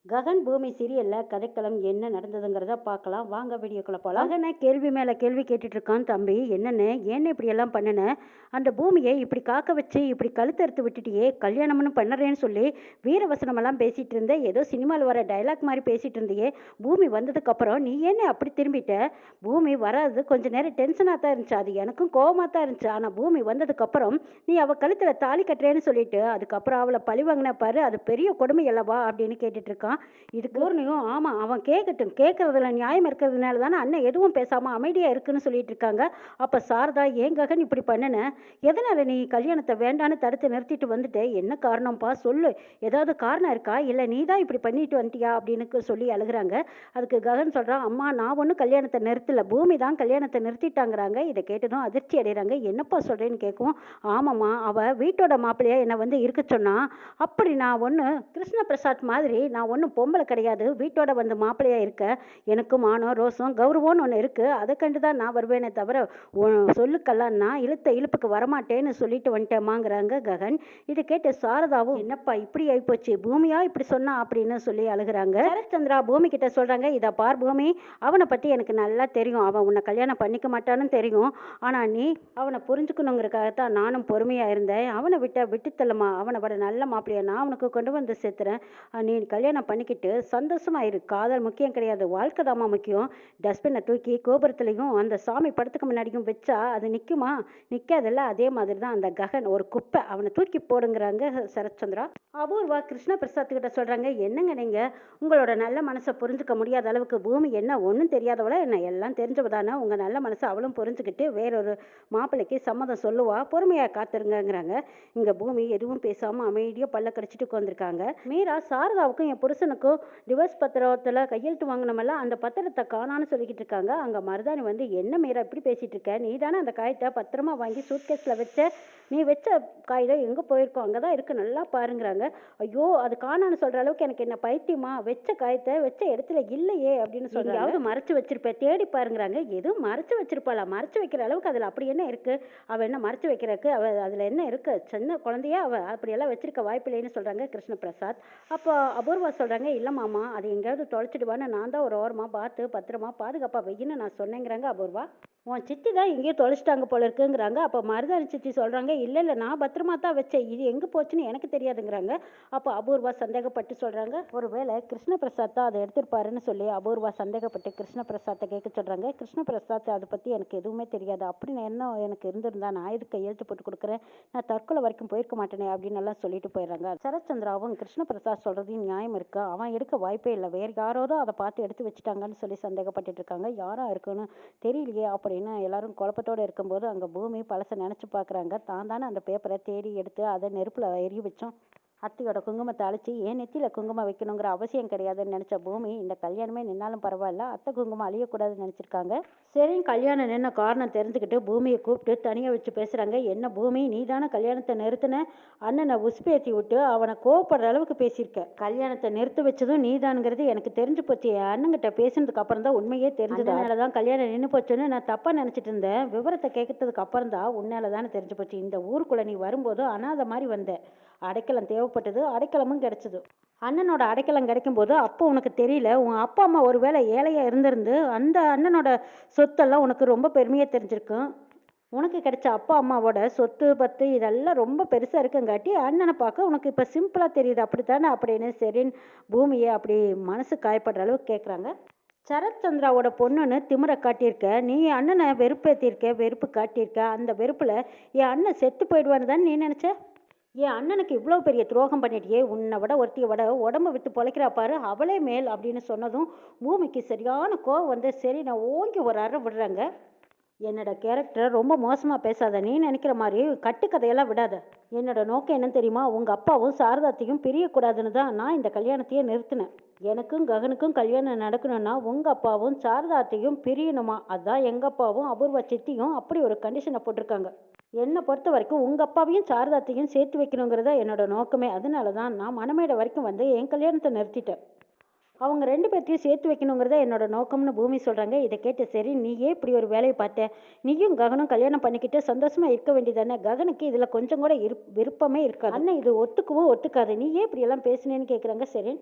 ககன் பூமி சீரியல்ல கதைக்களம் என்ன நடந்ததுங்கிறத பார்க்கலாம் வாங்க வீடியோக்குள்ள போகலாம். ககனை கேள்வி மேல கேள்வி கேட்டுட்டு இருக்கான் தம்பி. என்னன்னு ஏன்னு இப்படி எல்லாம் பண்ணுன? அந்த பூமியை இப்படி காக்க வச்சு இப்படி கழுத்தறுத்து விட்டுட்டியே, கல்யாணம்னு பண்ணுறேன்னு சொல்லி வீரவசனம் எல்லாம் பேசிட்டு இருந்த, ஏதோ சினிமாவில் வர டைலாக் மாதிரி பேசிட்டு இருந்தியே. பூமி வந்ததுக்கு அப்புறம் நீ என்ன அப்படி திரும்பிட்ட? பூமி வராது கொஞ்ச நேரம் டென்ஷனாக தான் இருந்துச்சு, அது எனக்கும் கோவமாக தான் இருந்துச்சு. ஆனால் பூமி வந்ததுக்கு அப்புறம் நீ அவ கழுத்துல தாலி கட்டுறேன்னு சொல்லிட்டு அதுக்கப்புறம் அவளை பழி வாங்கின பாரு, அது பெரிய கொடுமை அல்லவா அப்படின்னு கேட்டுட்டு இருக்கான். இது பூர்ணியும் ஆமாம் அவன் கேட்கட்டும், கேட்கறதுல நியாயம் இருக்கிறதுனால தானே அண்ணன் எதுவும் பேசாமல் அமைதியாக இருக்குன்னு சொல்லிட்டு இருக்காங்க. அப்போ சாரதா ஏன் ககன் இப்படி பண்ணுன? எதனால் நீ கல்யாணத்தை வேண்டான்னு தடுத்து நிறுத்திட்டு வந்துட்ட? என்ன காரணம்ப்பா சொல்லு. ஏதாவது காரணம் இருக்கா, இல்லை நீ தான் இப்படி பண்ணிட்டு வந்துட்டியா அப்படின்னு சொல்லி அழுகுறாங்க. அதுக்கு ககன் சொல்கிறான், அம்மா நான் ஒன்றும் கல்யாணத்தை நிறுத்தலை, பூமி தான் கல்யாணத்தை நிறுத்திட்டாங்கிறாங்க. இதை கேட்டதும் அதிர்ச்சி அடைகிறாங்க. என்னப்பா சொல்கிறேன்னு கேட்கும். ஆமாம்மா அவள் வீட்டோட மாப்பிள்ளையா என்னை வந்து இருக்க சொன்னா. அப்படி நான் ஒன்று கிருஷ்ண பிரசாத் மாதிரி நான் ஒன்றும் பொம்பளை கிடையாது, வீட்டோட வந்து மாப்பிள்ளையா இருக்க. எனக்கும் மானம் ரோசம் கௌரவம்னு ஒன்று இருக்கு, அதை கண்டு தான் நான் வருவேனே தவிர சொல்லுக்கெல்லாம் நான் இழுத்த இழுப்புக்கு வரமாட்டேன்னு சொல்லிட்டு வந்துட்டேம்மாங்கிறாங்க ககன். இதை கேட்டு சாரதாவும் என்னப்பா இப்படி ஆயிப்போச்சு, பூமியா இப்படி சொன்னா அப்படின்னு சொல்லி அழுகுறாங்க. சரத்சந்திரா பூமி கிட்ட சொல்றாங்க, இதை பார் பூமி, அவனை பத்தி எனக்கு நல்லா தெரியும், அவன் உன்னை கல்யாணம் பண்ணிக்க மாட்டான்னு தெரியும். ஆனா நீ அவனை புரிஞ்சுக்கணுங்கிறதுக்காகத்தான் நானும் பொறுமையா இருந்தேன். அவனை விட்டுத்தள்ளமா, அவனை விட நல்ல மாப்பிள்ளையா நான் அவனுக்கு கொண்டு வந்து சேர்த்துறேன். நீ கல்யாணம் பண்ணிக்கிட்டு சந்தோஷமா இரு. காதல் முக்கியம் கிடையாது, வாழ்க்கை தாமா முக்கியம். டஸ்ட்பினை தூக்கி கோபுரத்துலையும் அந்த சாமி படத்துக்கு முன்னாடியும் வச்சா அது நிற்குமா? நிற்காதல்ல. அதே மாதிரி தான் அந்த ககன் ஒரு குப்பை, அவனை தூக்கி போடுங்கிறாங்க சரத்சந்திரா. அபூர்வா கிருஷ்ண பிரசாத் கிட்ட சொல்றாங்க, என்னங்க நீங்க உங்களோட நல்ல மனசை புரிஞ்சுக்க முடியாத அளவுக்கு பூமி என்ன ஒன்றும் தெரியாதவள என்ன, எல்லாம் தெரிஞ்சவதானே. உங்க நல்ல மனசை அவளும் புரிஞ்சுக்கிட்டு வேறொரு மாப்பிள்ளைக்கு சம்மதம் சொல்லுவா, பொறுமையா காத்துருங்கிறாங்க. இங்க பூமி எதுவும் பேசாம அமைதியா பல்ல கடிச்சிட்டு உட்காந்துருக்காங்க. மீரா சாரதாவுக்கும் என் புருஷனுக்கும் டிவோர்ஸ் பத்திரத்தில் கையெழுத்து வாங்கினோம்ல, அந்த பத்திரத்தை காணான்னு சொல்லிக்கிட்டு இருக்காங்க. அங்கே மருதாணி வந்து, என்ன மீரா இப்படி பேசிகிட்டு இருக்க, நீ தானே அந்த காயத்தை பத்திரமா வாங்கி சூட்கேஸில் வச்ச, நீ வச்ச காகிதம் எங்கே போயிருக்கோம், அங்கே தான் இருக்குது, நல்லா பாருங்கிறாங்க. ஐயோ அது காணான்னு சொல்கிற அளவுக்கு எனக்கு என்ன பைத்தியமா, வச்ச காயத்தை வச்ச இடத்துல இல்லையே அப்படின்னு சொல்லியாவது மறைச்சு வச்சிருப்பேன், தேடி பாருங்கிறாங்க. எதுவும் மறைச்சு வச்சிருப்பாளா? மறைச்சு வைக்கிற அளவுக்கு அதில் அப்படி என்ன இருக்குது? அவள் என்ன மறைச்சு வைக்கிறதுக்கு, அவள் அதில் என்ன இருக்கு, சின்ன குழந்தையா அவள் அப்படியெல்லாம் வச்சிருக்க வாய்ப்பில்லைன்னு சொல்கிறாங்க கிருஷ்ண பிரசாத். அப்போ அபூர்வா சொல்கிறாங்க, இல்லை மாமா அது எங்கேயாவது தொலைச்சிடுவான்னு நான் தான் ஒரு ஓரமாக பார்த்து பத்திரமா பாதுகாப்பாக வையின்னு நான் சொன்னேங்கிறாங்க அபூர்வா. உன் சித்தி தான் எங்கேயோ தொலைச்சிட்டாங்க போல இருக்குங்கிறாங்க. அப்போ மருதாணி சித்தி சொல்கிறாங்க, இல்லை நான் பத்திரமா தான் வச்சேன், இது எங்கே போச்சுன்னு எனக்கு தெரியாதுங்கிறாங்க. அப்போ அபூர்வா சந்தேகப்பட்டு சொல்கிறாங்க, ஒருவேளை கிருஷ்ண பிரசாத் தான் அதை எடுத்துருப்பாருன்னு சொல்லி அபூர்வா சந்தேகப்பட்டு கிருஷ்ண பிரசாத்தை கேட்க சொல்கிறாங்க. கிருஷ்ண பிரசாத் அதை பற்றி எனக்கு எதுவுமே தெரியாது, அப்படின்னு என்ன எனக்கு இருந்திருந்தா நான் எதுக்கு கையெழுத்து போட்டு கொடுக்குறேன், நான் தற்கொலை வரைக்கும் போயிருக்க மாட்டேனே அப்படின்னு எல்லாம் சொல்லிட்டு போயிடுறாங்க. சரத்சந்திராவும் கிருஷ்ண பிரசாத் சொல்கிறதையும் நியாயம் இருக்கு, அவன் எடுக்க வாய்ப்பே இல்லை, வேறு யாரோதோ அதை பார்த்து எடுத்து வச்சுட்டாங்கன்னு சொல்லி சந்தேகப்பட்டு இருக்காங்க. யாரா இருக்குன்னு தெரியலையே அப்படின்னு எல்லாரும் குழப்பத்தோடு இருக்கும்போது அங்கே பூமி பழசை நினச்சி பார்க்குறாங்க. தான் தானே அந்த பேப்பரை தேடி எடுத்து அதை நெருப்பில் எரிய வச்சோம், அத்தியோட குங்குமத்தை அழிச்சு ஏன் நெத்தியில் குங்குமம் வைக்கணுங்கிற அவசியம் கிடையாதுன்னு நினச்ச பூமி, இந்த கல்யாணமே நின்னாலும் பரவாயில்ல, அத்தை குங்குமம் அழியக்கூடாதுன்னு நினச்சிருக்காங்க. சரின்னு கல்யாணம் நின்ன காரணம் தெரிஞ்சுக்கிட்டு பூமியை கூப்பிட்டு தனியாக வச்சு பேசுகிறாங்க. என்ன பூமி, நீ தானே கல்யாணத்தை நிறுத்தின, அண்ணனை உசுப்பேற்றி விட்டு அவனை கோவப்படுற அளவுக்கு பேசியிருக்க, கல்யாணத்தை நிறுத்தி வச்சதும் நீ தானுங்கிறது எனக்கு தெரிஞ்சு போச்சு. என் அண்ணங்கிட்ட பேசுனதுக்கு அப்புறம் தான் உண்மையே தெரிஞ்சது, அதனால தான் கல்யாணம் நின்று போச்சுன்னு நான் தப்பாக நினச்சிட்டு இருந்தேன். விவரத்தை கேட்கறதுக்கு அப்புறம் தான் உன்னால தானே தெரிஞ்சு போச்சு. இந்த ஊருக்குள்ளே நீ வரும்போது அனாதை மாதிரி வந்த, அடைக்கலம் தேவைப்பட்டது, அடைக்கலமும் கிடைச்சது. அண்ணனோட அடைக்கலம் கிடைக்கும்போது அப்போ உனக்கு தெரியல, உன் அப்பா அம்மா ஒருவேளை ஏழையாக இருந்திருந்து அந்த அண்ணனோட சொத்தெல்லாம் உனக்கு ரொம்ப பெருமையாக தெரிஞ்சிருக்கும். உனக்கு கிடைச்ச அப்பா அம்மாவோட சொத்து பத்து இதெல்லாம் ரொம்ப பெருசாக இருக்குங்காட்டி அண்ணனை பார்க்க உனக்கு இப்போ சிம்பிளாக தெரியுது, அப்படித்தானே அப்படின்னு சரின்னு பூமியை அப்படி மனசு காயப்படுற அளவுக்கு கேட்குறாங்க. சரத்சந்திராவோட பொண்ணுன்னு திமிரை காட்டியிருக்க, நீ அண்ணனை வெறுப்பேற்றிருக்க, வெறுப்பு காட்டியிருக்க, அந்த வெறுப்பில் என் அண்ணன் செத்து போயிடுவான்னு தானே நீ நினச்ச. என் அண்ணனுக்கு இவ்வளோ பெரிய துரோகம் பண்ணிட்டியே, உன்னை விட ஒருத்தியை விட உடம்பு விட்டு பொழைக்கிறா பாரு, அவளே மேல் அப்படின்னு சொன்னதும் பூமிக்கு சரியான கோவம் வந்து சரி நான் ஓங்கி ஒரு அறை விடுறேங்க. என்னோட கேரக்டர் ரொம்ப மோசமாக பேசாத, நீ நினைக்கிற மாதிரி கட்டுக்கதையெல்லாம் விடாத. என்னோட நோக்கம் என்னன்னு தெரியுமா, உங்கள் அப்பாவும் சாரதாத்தையும் பிரியக்கூடாதுன்னு தான் நான் இந்த கல்யாணத்தையே நிறுத்தினேன். எனக்கும் ககனுக்கும் கல்யாணம் நடக்கணும்னா உங்கள் அப்பாவும் சாரதாத்தையும் பிரியணுமா, அதுதான் எங்கள் அப்பாவும் அபூர்வா சித்தியும் அப்படி ஒரு கண்டிஷனை போட்டிருக்காங்க. என்னை பொறுத்த வரைக்கும் உங்கள் அப்பாவையும் சாரதாத்தையும் சேர்த்து வைக்கணுங்கிறத என்னோட நோக்கமே. அதனால தான் நான் மணமேடை வரைக்கும் வந்து என் கல்யாணத்தை நிறுத்திட்டேன். அவங்க ரெண்டு பேர்த்தையும் சேர்த்து வைக்கணுங்கிறத என்னோட நோக்கம்னு பூமி சொல்கிறாங்க. இதை கேட்டு சரி நீயே இப்படி ஒரு வேலையை பார்த்த, நீயும் ககனும் கல்யாணம் பண்ணிக்கிட்டு சந்தோஷமாக இருக்க வேண்டியதானே. ககனுக்கு இதில் கொஞ்சம் கூட விருப்பமே இருக்காது, அண்ணன் இது ஒத்துக்கவும் ஒத்துக்காது, நீ ஏன் இப்படியெல்லாம் பேசுனேன்னு கேட்குறாங்க. சரி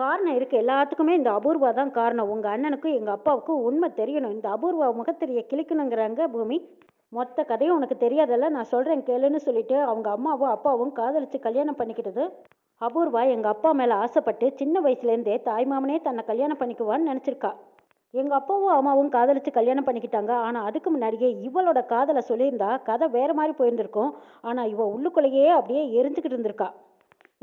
காரணம் இருக்குது, எல்லாத்துக்குமே இந்த அபூர்வா தான் காரணம். உங்கள் அண்ணனுக்கும் எங்கள் அப்பாவுக்கும் உண்மை தெரியணும். இந்த அபூர்வா முகத்திரையை கிழிக்கணுங்கிறாங்க பூமி. மொத்த கதையும் உனக்கு தெரியாதல்ல, நான் சொல்கிறேன் கேளுன்னு சொல்லிட்டு அவங்க அம்மாவும் அப்பாவும் காதலிச்சு கல்யாணம் பண்ணிக்கிட்டது. அபூர்வா எங்கள் அப்பா மேலே ஆசைப்பட்டு சின்ன வயசுலேருந்தே தாய்மாமனே தன்னை கல்யாணம் பண்ணிக்குவான்னு நினச்சிருக்கா. எங்கள் அப்பாவும் அம்மாவும் காதலிச்சு கல்யாணம் பண்ணிக்கிட்டாங்க. ஆனால் அதுக்கு முன்னாடியே இவளோட காதலை சொல்லியிருந்தா கதை வேறு மாதிரி போயிருந்திருக்கும். ஆனால் இவள் உள்ளுக்குள்ளேயே அப்படியே எரிஞ்சுக்கிட்டு இருந்திருக்கா.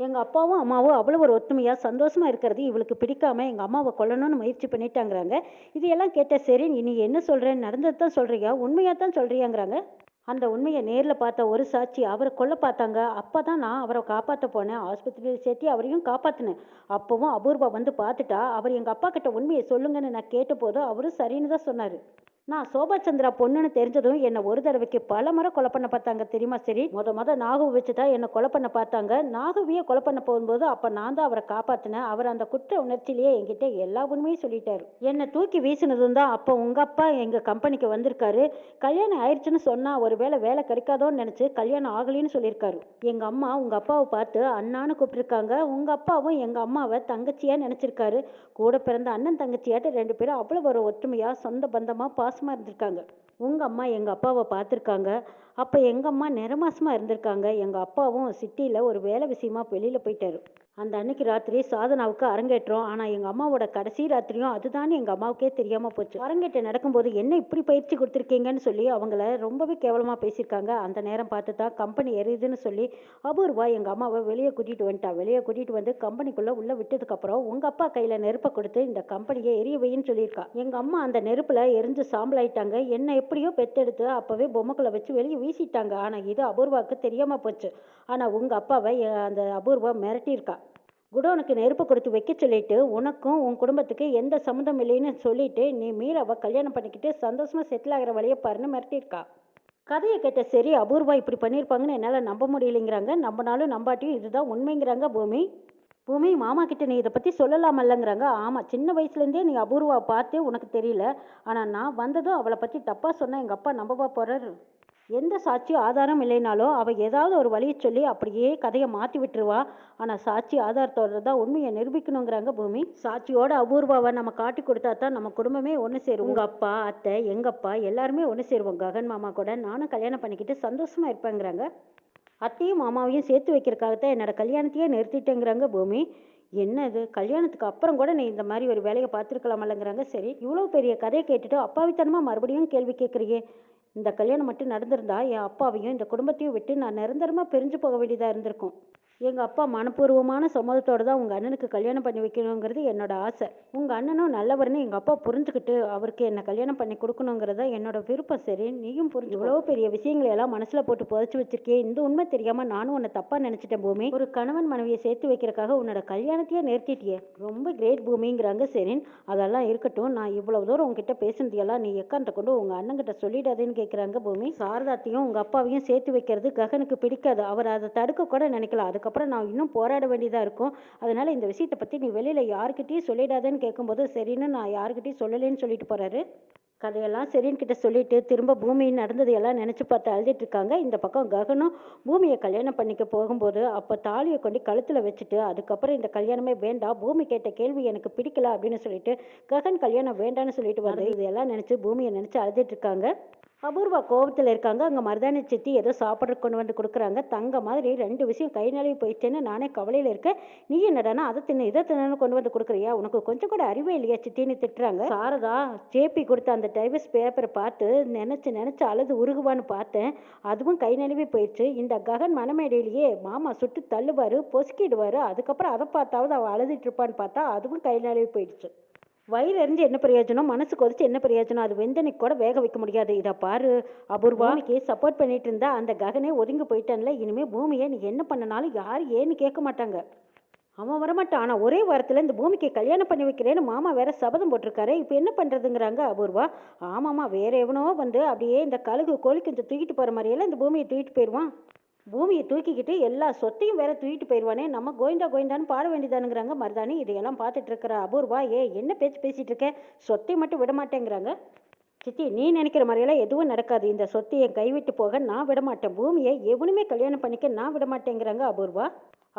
எங்கள் அப்பாவும் அம்மாவும் அவ்வளோ ஒரு ஒத்துமையாக சந்தோஷமாக இருக்கிறது இவளுக்கு பிடிக்காம எங்கள் அம்மாவை கொல்லணும்னு முயற்சி பண்ணிட்டாங்கிறாங்க. இதையெல்லாம் கேட்ட சரி, நீ என்ன சொல்கிறேன், நடந்தது தான் சொல்கிறியா, உண்மையாக தான் சொல்கிறியாங்கிறாங்க. அந்த உண்மையை நேரில் பார்த்த ஒரு சாட்சி அவரை கொல்ல பார்த்தாங்க. அப்போ தான் நான் அவரை காப்பாற்ற போனேன். ஆஸ்பத்திரியில் சேர்த்து அவரையும் காப்பாற்றினேன். அப்போவும் அபூர்வா வந்து பார்த்துட்டா. அவர் எங்கள் அப்பா கிட்ட உண்மையை சொல்லுங்கன்னு நான் கேட்டபோது அவரும் சரின்னு தான் சொன்னார். நான் சோபா சந்திரா பொண்ணுன்னு தெரிஞ்சதும் என்னை ஒரு தடவைக்கு பல முறை கொலை பண்ண பார்த்தாங்க தெரியுமா? சரி, முத நாகுவை வச்சு தான் என்னை கொலை பண்ண பார்த்தாங்க. நாகுவையே கொலை பண்ண போகும்போது அப்போ நான் தான் அவரை காப்பாற்றினேன். அவர் அந்த குற்ற உணர்ச்சியிலேயே என்கிட்ட எல்லா உண்மையும் சொல்லிட்டாரு. என்னை தூக்கி வீசினதும் தான் அப்போ உங்கள் அப்பா எங்கள் கம்பெனிக்கு வந்திருக்காரு. கல்யாணம் ஆயிடுச்சுன்னு சொன்னால் ஒரு வேலை கிடைக்காதோன்னு நினச்சி கல்யாணம் ஆகலின்னு சொல்லியிருக்காரு. எங்கள் அம்மா உங்கள் அப்பாவை பார்த்து அண்ணான்னு கூப்பிட்டுருக்காங்க. உங்கள் அப்பாவும் எங்கள் அம்மாவை தங்கச்சியாக நினச்சிருக்காரு. கூட பிறந்த அண்ணன் தங்கச்சியாட்ட 2 பேரும் அவ்வளோ ஒரு ஒற்றுமையாக சொந்த பந்தமாக பாசமாக இருந்திருக்காங்க. உங்கள் அம்மா எங்கள் அப்பாவை பார்த்துருக்காங்க. அப்போ எங்கள் அம்மா நிறமாசமாக இருந்திருக்காங்க. எங்கள் அப்பாவும் சிட்டியில் ஒரு வேலை விஷயமா வெளியில் போயிட்டாரு. அந்த அன்னைக்கு ராத்திரி சாதனாவுக்கு அரங்கேற்றம். ஆனால் எங்கள் அம்மாவோட கடைசி ராத்திரியும் அதுதானே எங்கள் அம்மாவுக்கே தெரியாமல் போச்சு. அரங்கேற்றம் நடக்கும்போது என்ன இப்படி பயிற்சி கொடுத்துருக்கீங்கன்னு சொல்லி அவங்கள ரொம்பவே கேவலமாக பேசியிருக்காங்க. அந்த நேரம் பார்த்து தான் கம்பெனி எரியுதுன்னு சொல்லி அபூர்வா எங்கள் அம்மாவை வெளியே கூட்டிகிட்டு வந்துட்டா. வெளியே கூட்டிகிட்டு வந்து கம்பெனிக்குள்ளே உள்ளே விட்டதுக்கப்புறம் உங்கள் அப்பா கையில் நெருப்பை கொடுத்து இந்த கம்பெனியை எரிய வைன்னு சொல்லியிருக்கா. எங்கள் அம்மா அந்த நெருப்பில் எரிஞ்சு சாம்பலாயிட்டாங்க. என்னை எப்படியோ பெத்தெடுத்து அப்போவே பொம்மைக்குள்ளே வச்சு வெளியே வீசிட்டாங்க. ஆனால் இது அபூர்வாவுக்கு தெரியாமல் போச்சு. ஆனால் உங்கள் அப்பாவை அந்த அபூர்வா மிரட்டியிருக்கா. குடோனுக்கு நெருப்பு கொடுத்து வைக்க சொல்லிட்டு உனக்கும் உன் குடும்பத்துக்கு எந்த சம்மந்தம் இல்லைன்னு சொல்லிட்டு நீ மீராவை கல்யாணம் பண்ணிக்கிட்டு சந்தோஷமாக செட்டில் ஆகிற வழியை பாருன்னு மிரட்டியிருக்கா. கதையை கேட்ட சரி, அபூர்வா இப்படி பண்ணியிருப்பாங்கன்னு என்னால் நம்ப முடியலைங்கிறாங்க. நம்பினாலும் நம்பாட்டியும் இதுதான் உண்மைங்கிறாங்க பூமி. பூமி, மாமா கிட்ட நீ இதை பற்றி சொல்லலாமல்லங்கிறாங்க. ஆமாம், சின்ன வயசுலேருந்தே நீ அபூர்வா பார்த்தே உனக்கு தெரியல. ஆனால் நான் வந்ததும் அவளை பற்றி தப்பாக சொன்னால் எங்கள் அப்பா நம்பவா போகிறாரு? எந்த சாட்சியும் ஆதாரம் இல்லைனாலும் அவள் ஏதாவது ஒரு வழியை சொல்லி அப்படியே கதையை மாற்றி விட்டுருவா. ஆனால் சாட்சி ஆதாரத்தோட தான் உண்மையை நிரூபிக்கணுங்கிறாங்க பூமி. சாட்சியோட அபூர்வாவை நம்ம காட்டி கொடுத்தா தான் நம்ம குடும்பமே ஒன்று சேரும். உங்கள் அப்பா, அத்தை, எங்கள் அப்பா எல்லாருமே ஒன்று சேருவோம். ககன் மாமா கூட நானும் கல்யாணம் பண்ணிக்கிட்டு சந்தோஷமாக இருப்பேங்கிறாங்க. அத்தையும் மாமாவையும் சேர்த்து வைக்கிறதுக்காகத்தான் என்னோட கல்யாணத்தையே நிறுத்திட்டேங்கிறாங்க பூமி. என்னது, கல்யாணத்துக்கு அப்புறம் கூட நீ இந்த மாதிரி ஒரு வேலையை பார்த்துருக்கலாமல்லங்கிறாங்க. சரி, இவ்வளோ பெரிய கதையை கேட்டுட்டு அப்பாவித்தனமாக மறுபடியும் கேள்வி கேட்குறியே. இந்த கல்யாணம் மட்டும் நடந்திருந்தா என் அப்பாவையும் இந்த குடும்பத்தையும் விட்டு நான் நிரந்தரமாக பிரிஞ்சு போக வேண்டியதாக இருந்திருக்கும். எங்கள் அப்பா மனப்பூர்வமான சம்மதத்தோடு தான் உங்கள் அண்ணனுக்கு கல்யாணம் பண்ணி வைக்கணுங்கிறது என்னோட ஆசை. உங்கள் அண்ணனும் நல்லவர்னு எங்கள் அப்பா புரிஞ்சுக்கிட்டு அவருக்கு என்னை கல்யாணம் பண்ணி கொடுக்கணுங்கிறத என்னோட விருப்பம். சரி, நீயும் புரிஞ்சு. இவ்வளோ பெரிய விஷயங்களை எல்லாம் மனசில் போட்டு புதைச்சி வச்சிருக்கே. இந்த உண்மை தெரியாமல் நானும் உன்னை தப்பாக நினச்சிட்டேன் பூமி. ஒரு கணவன் மனைவியை சேர்த்து வைக்கிறக்காக உன்னோட கல்யாணத்தையே நிறுத்திட்டியே. ரொம்ப கிரேட் பூமிங்கிறாங்க. சரி, அதெல்லாம் இருக்கட்டும். நான் இவ்வளோ தூரம் உங்ககிட்ட பேசுனதையெல்லாம் நீ எக்காந்த கொண்டு உங்கள் அண்ணங்கிட்ட சொல்லிடாதேன்னு கேட்குறாங்க பூமி. சாரதாத்தையும் உங்கள் அப்பாவையும் சேர்த்து வைக்கிறது ககனுக்கு பிடிக்காது. அவர் அதை தடுக்க கூட நினைக்கல. அதுக்கப்புறம் நான் இன்னும் போராட வேண்டியதாக இருக்கும். அதனால் இந்த விஷயத்தை பற்றி நீ வெளியில் யாருக்கிட்டையும் சொல்லிடாதேன்னு கேட்கும்போது சரின்னு நான் யாருக்கிட்டையும் சொல்லலேன்னு சொல்லிட்டு போகிறாரு. கதையெல்லாம் சரின்னு கிட்ட சொல்லிட்டு திரும்ப பூமி நடந்ததையெல்லாம் நினச்சி பார்த்து அழுதுட்டு இருக்காங்க. இந்த பக்கம் ககனும் பூமியை கல்யாணம் பண்ணிக்க போகும்போது அப்போ தாலியை கொண்டு கழுத்தில் வச்சுட்டு அதுக்கப்புறம் இந்த கல்யாணமே வேண்டாம், பூமி கேட்ட கேள்வி எனக்கு பிடிக்கல அப்படின்னு சொல்லிட்டு ககன் கல்யாணம் வேண்டான்னு சொல்லிட்டு வருது. இதெல்லாம் நினச்சி பூமியை நினச்சி அழுதுட்டு இருக்காங்க. அபூர்வா கோபத்தில் இருக்காங்க. அங்கே மருதாணி சித்தி ஏதோ சாப்பிட்ற கொண்டு வந்து கொடுக்குறாங்க. தங்க மாதிரி 2 விஷயம் கை நழுவி போயிடுச்சேன்னு நானே கவலையில் இருக்கேன். நீ என்னடானா அதை தின்னு இதை தின்னு கொண்டு வந்து கொடுக்குறியா, உனக்கு கொஞ்சம் கூட அறிவே இல்லையா சித்தின்னு திட்டுறாங்க. சாரதா ஜேபி கொடுத்த அந்த டைவர்ஸ் பேப்பரை பார்த்து நினச்சி அழுது உருகுவான்னு பார்த்தேன். அதுவும் கை நழுவி போயிடுச்சு. இந்த ககன் மனமேடையிலேயே மாமா சுட்டு தள்ளுவார், பொசுக்கிடுவார். அதுக்கப்புறம் அதை பார்த்தாவது அவள் அழுதுட்டு இருப்பான்னு பார்த்தா அதுவும் கை நழுவி போயிடுச்சு. வயிறு எரிஞ்சு என்ன பிரயோஜனம், மனசு கொதிச்சு என்ன பிரயோஜனம், அது வெந்தனைக்கு கூட வேக வைக்க முடியாது. இதை பாரு அபூர்வாமிக்கு சப்போர்ட் பண்ணிட்டு இருந்தா அந்த ககனே ஒதுங்கி போயிட்டான்ல. இனிமேல் பூமியை நீ என்ன பண்ணனாலும் யார் ஏன்னு கேட்க மாட்டாங்க. அவன் வரமாட்டான். ஆனால் ஒரே வாரத்தில் இந்த பூமிக்கு கல்யாணம் பண்ணி வைக்கிறேன்னு மாமா வேற சபதம் போட்டிருக்காரு. இப்போ என்ன பண்ணுறதுங்கிறாங்க அபூர்வா. ஆமாம்மா, வேற எவனோ வந்து அப்படியே இந்த கழுகு கோழி கொஞ்சம் தூக்கிட்டு போகிற மாதிரியெல்லாம் இந்த பூமியை தூக்கிட்டு போயிடுவான். பூமியை தூக்கிக்கிட்டு எல்லா சொத்தையும் வேற தூக்கிட்டு போயிடுவானே. நம்ம கோவிந்தா கோவிந்தான்னு பாட வேண்டியதானுங்கிறாங்க மருதாணி. இதையெல்லாம் பார்த்துட்டு இருக்கிற அபூர்வா, என்ன பேச்சு பேசிகிட்டு இருக்க, சொத்தை மட்டும் விட மாட்டேங்கிறாங்க. சித்தி, நீ நினைக்கிற மாதிரியெல்லாம் எதுவும் நடக்காது. இந்த சொத்தை என் கைவிட்டு போக நான் விட மாட்டேன். பூமியை எவனுமே கல்யாணம் பண்ணிக்க நான் விட மாட்டேங்கிறாங்க அபூர்வா.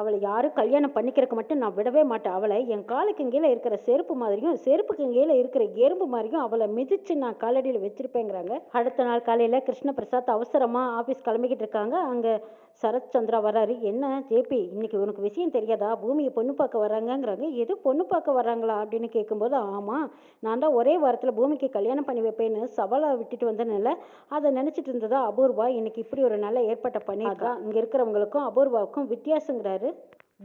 அவளை யாரும் கல்யாணம் பண்ணிக்கிறதுக்கு மட்டும் நான் விடவே மாட்டேன். அவளை என் காலுக்கு கீழே இருக்கிற செருப்பு மாதிரியும் செருப்புக்கு கீழே இருக்கிற எறும்பு மாதிரியும் அவளை மிதிச்சு நான் காலடியில் வச்சிருப்பேங்கிறாங்க. அடுத்த நாள் காலையில் கிருஷ்ணபிரசாத் அவசரமாக ஆஃபீஸ் கிளம்பிக்கிட்டு இருக்காங்க. அங்கே சரத் சந்திரா வர்றாரு. என்ன ஜேபி, இன்னைக்கு உனக்கு விஷயம் தெரியாதா? பூமியை பொண்ணு பார்க்க வர்றாங்கங்கிறாங்க. எது பொண்ணு பார்க்க வர்றாங்களா அப்படின்னு கேட்கும்போது, ஆமாம், நான் தான் ஒரே வாரத்தில் பூமிக்கு கல்யாணம் பண்ணி வைப்பேன்னு சவாலாக விட்டுட்டு வந்தேன்ல, அதை நினச்சிட்டு இருந்ததா அபூர்வா இன்னைக்கு இப்படி ஒரு நல்ல ஏற்பாட்டை பண்ணியிருக்கா. இங்கே இருக்கிறவங்களுக்கும் அபூர்வாவுக்கும் வித்தியாசங்கிறாரு.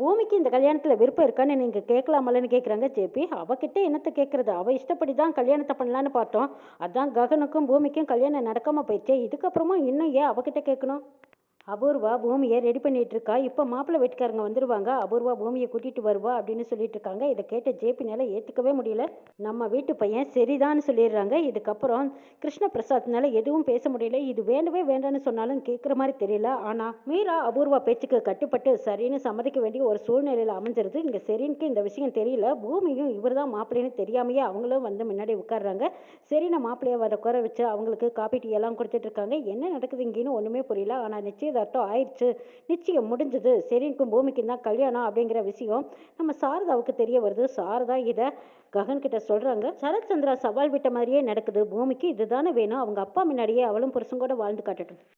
பூமிக்கு இந்த கல்யாணத்தில் விருப்பம் இருக்கான்னு நீங்கள் கேட்கலாமலன்னு கேட்குறாங்க ஜேபி. அவகிட்ட என்னத்தை கேட்குறது? அவள் இஷ்டப்படி தான் கல்யாணத்தை பண்ணலான்னு பார்த்தோம். அதான் ககனுக்கும் பூமிக்கும் கல்யாணம் நடக்காமல் போயிடுச்சே. இதுக்கப்புறமும் இன்னும் ஏன் அவகிட்ட கேட்கணும்? அபூர்வா பூமியை ரெடி பண்ணிட்டு இருக்கா. இப்போ மாப்பிள்ளை வீட்டுக்காரங்க வந்துருவாங்க, அபூர்வா பூமியை கூட்டிட்டு வருவா அப்படின்னு சொல்லிட்டு இருக்காங்க. இதை கேட்ட ஜேபினால ஏற்றுக்கவே முடியல. நம்ம வீட்டு பையன் சரிதான்னு சொல்லிடுறாங்க. இதுக்கப்புறம் கிருஷ்ண பிரசாத்னால எதுவும் பேச முடியல. இது வேண்டவே வேண்டான்னு சொன்னாலும் கேட்குற மாதிரி தெரியல. ஆனால் மீரா அபூர்வா பேச்சுக்கு கட்டுப்பட்டு சரின்னு சம்மதிக்க வேண்டிய ஒரு சூழ்நிலையில் அமைஞ்சிருது. இங்கே சரின்னுக்கு இந்த விஷயம் தெரியல. பூமியும் இவர் தான் மாப்பிள்ளைன்னு தெரியாமையே அவங்களும் வந்து முன்னாடி உட்காடுறாங்க. சரின்னு மாப்பிள்ளையை வர குறை வச்சு அவங்களுக்கு காப்பி டீ எல்லாம் கொடுத்துட்டு இருக்காங்க. என்ன நடக்குது இங்கேன்னு ஒன்றுமே புரியல. ஆனால் நிச்சயதார்த்தம் ஆயிடுச்சு, நிச்சயம் முடிஞ்சது, சரிக்கும் பூமிக்கும் தான் கல்யாணம் அப்படிங்கிற விஷயம் நம்ம சாரதாவுக்கு தெரிய வருது. சாரதா இதை ககன் கிட்ட சொல்றாங்க. சரத் சந்திரா சவால் விட்ட மாதிரியே நடக்குது. பூமிக்கு இதுதானே வேணும், அவங்க அப்பா முன்னாடியே அவளும் புருஷன் கூட வாழ்ந்து காட்டட்டும்.